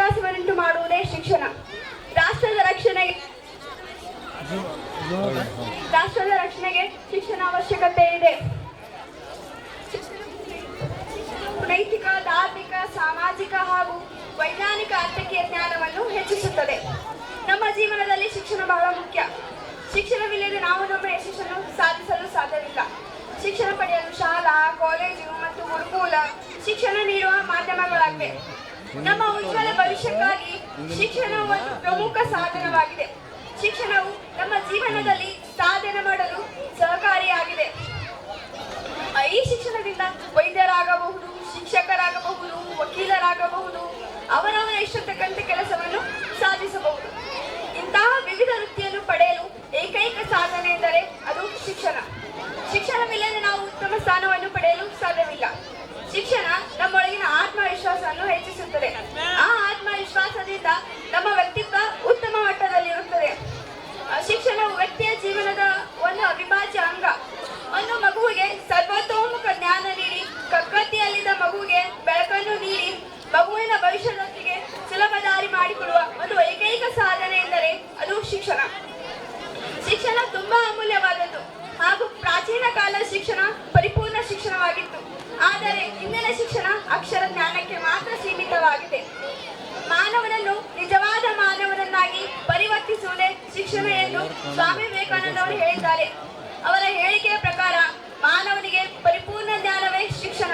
ವಿಶ್ವಾಸವನ್ನುಂಟು ಮಾಡುವುದೇ ಶಿಕ್ಷಣ. ರಾಷ್ಟ್ರದ ರಕ್ಷಣೆಗೆ ಶಿಕ್ಷಣ ಅವಶ್ಯಕತೆ ಇದೆ. ನೈತಿಕ, ಧಾರ್ಮಿಕ, ಸಾಮಾಜಿಕ ಹಾಗೂ ವೈಜ್ಞಾನಿಕ ಅರ್ಥಕ್ಕೆ ಜ್ಞಾನವನ್ನು ಹೆಚ್ಚಿಸುತ್ತದೆ. ನಮ್ಮ ಜೀವನದಲ್ಲಿ ಶಿಕ್ಷಣ ಬಹಳ ಮುಖ್ಯ. ಶಿಕ್ಷಣವಿಲ್ಲದೆ ನಾವು ನಮ್ಮ ಯಶಸ್ಸನ್ನು ಸಾಧಿಸಲು ಸಾಧ್ಯವಿಲ್ಲ. ಶಿಕ್ಷಣ ಪಡೆಯಲು ಶಾಲಾ, ಕಾಲೇಜು ಮತ್ತು ಗುರುಕುಲ ಶಿಕ್ಷಣ ನೀಡುವ ಮಾಧ್ಯಮಗಳಾಗಿವೆ. ನಮ್ಮ ಉಜ್ವಲ ಭವಿಷ್ಯಕ್ಕಾಗಿ ಶಿಕ್ಷಣವು ಒಂದು ಪ್ರಮುಖ ಸಾಧನವಾಗಿದೆ. ಶಿಕ್ಷಣವು ನಮ್ಮ ಜೀವನದಲ್ಲಿ ಸಾಧನೆ ಮಾಡಲು ಸಹಕಾರಿಯಾಗಿದೆ. ಈ ಶಿಕ್ಷಣದಿಂದ ವೈದ್ಯರಾಗಬಹುದು, ಶಿಕ್ಷಕರಾಗಬಹುದು, ವಕೀಲರಾಗಬಹುದು, ಅವರವರ ಇಷ್ಟತಕ್ಕಂತೆ ಕೆಲಸವನ್ನು ಸಾಧಿಸಬಹುದು. ಇಂತಹ ವಿವಿಧ ವೃತ್ತಿಯನ್ನು ಪಡೆಯಲು ಏಕೈಕ ಸಾಧನೆ ಎಂದರೆ ಅದು ಶಿಕ್ಷಣ. ಶಿಕ್ಷಣವಿಲ್ಲದೆ ನಾವು ಉತ್ತಮ ಸ್ಥಾನವನ್ನು ಪಡೆಯಲು ಸಾಧ್ಯವಿಲ್ಲ. ಶಿಕ್ಷಣ ನಮ್ಮೊಳಗಿನ ಆತ್ಮವಿಶ್ವಾಸವನ್ನು ಹೆಚ್ಚಿಸುತ್ತದೆ. ಆ ಆತ್ಮವಿಶ್ವಾಸದಿಂದ ನಮ್ಮ ವ್ಯಕ್ತಿತ್ವ ಉತ್ತಮ ಮಟ್ಟದಲ್ಲಿರುತ್ತದೆ. ಶಿಕ್ಷಣವು ವ್ಯಕ್ತಿಯ ಜೀವನದ ಒಂದು ಅವಿಭಾಜ್ಯ ಅಂಗ. ಒಂದು ಮಗುವಿಗೆ ಸರ್ವತೋಮುಖ ಜ್ಞಾನ ನೀಡಿ, ಕಕ್ಕತ್ತಿಯಲ್ಲಿದ್ದ ಮಗುವಿಗೆ ಬೆಳಕನ್ನು ನೀಡಿ, ಮಗುವಿನ ಭವಿಷ್ಯದೊಂದಿಗೆ ಸುಲಭ ದಾರಿ ಮಾಡಿಕೊಡುವ ಒಂದು ಏಕೈಕ ಸಾಧನೆ ಎಂದರೆ ಅದು ಶಿಕ್ಷಣ. ಶಿಕ್ಷಣ ತುಂಬಾ ಅಮೂಲ್ಯವಾದದ್ದು ಹಾಗೂ ಪ್ರಾಚೀನ ಕಾಲದ ಶಿಕ್ಷಣ ಪರಿಪೂರ್ಣ ಶಿಕ್ಷಣವಾಗಿತ್ತು. ಆದರೆ ಇಂದಿನ ಶಿಕ್ಷಣ ಅಕ್ಷರ ಜ್ಞಾನಕ್ಕೆ ಮಾತ್ರ ಸೀಮಿತವಾಗಿದೆ. ಮಾನವನನ್ನು ನಿಜವಾದ ಮಾನವನನ್ನಾಗಿ ಪರಿವರ್ತಿಸುವುದೇ ಶಿಕ್ಷಣ ಎಂದು ಸ್ವಾಮಿ ವಿವೇಕಾನಂದವರು ಹೇಳಿದ್ದಾರೆ. ಅವರ ಹೇಳಿಕೆಯ ಪ್ರಕಾರ ಮಾನವನಿಗೆ ಪರಿಪೂರ್ಣ ಜ್ಞಾನವೇ ಶಿಕ್ಷಣ.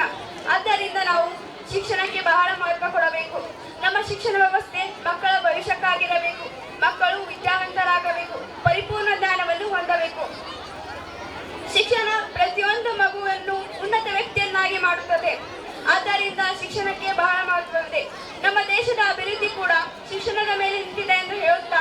ಆದ್ದರಿಂದ ನಾವು ಶಿಕ್ಷಣಕ್ಕೆ ಬಹಳ ಮಹತ್ವ ಕೊಡಬೇಕು. ನಮ್ಮ ಶಿಕ್ಷಣ ವ್ಯವಸ್ಥೆ ಮಕ್ಕಳ ಭವಿಷ್ಯಕ್ಕಾಗಿರಬೇಕು. ಮಕ್ಕಳು ವಿದ್ಯಾವಂತರಾಗಬೇಕು, ಪರಿಪೂರ್ಣ ಜ್ಞಾನವನ್ನು ಹೊಂದಬೇಕು. ಶಿಕ್ಷಣ ಪ್ರತಿಯೊಂದು ಮಗುವನ್ನು ಉನ್ನತ ವ್ಯಕ್ತಿಯನ್ನಾಗಿ ಮಾಡುತ್ತದೆ. ಆದ್ದರಿಂದ ಶಿಕ್ಷಣಕ್ಕೆ ಬಹಳ ಮಹತ್ವವಿದೆ. ನಮ್ಮ ದೇಶದ ಅಭಿವೃದ್ಧಿ ಕೂಡ ಶಿಕ್ಷಣದ ಮೇಲೆ ನಿಂತಿದೆ ಎಂದು ಹೇಳುತ್ತಾರೆ.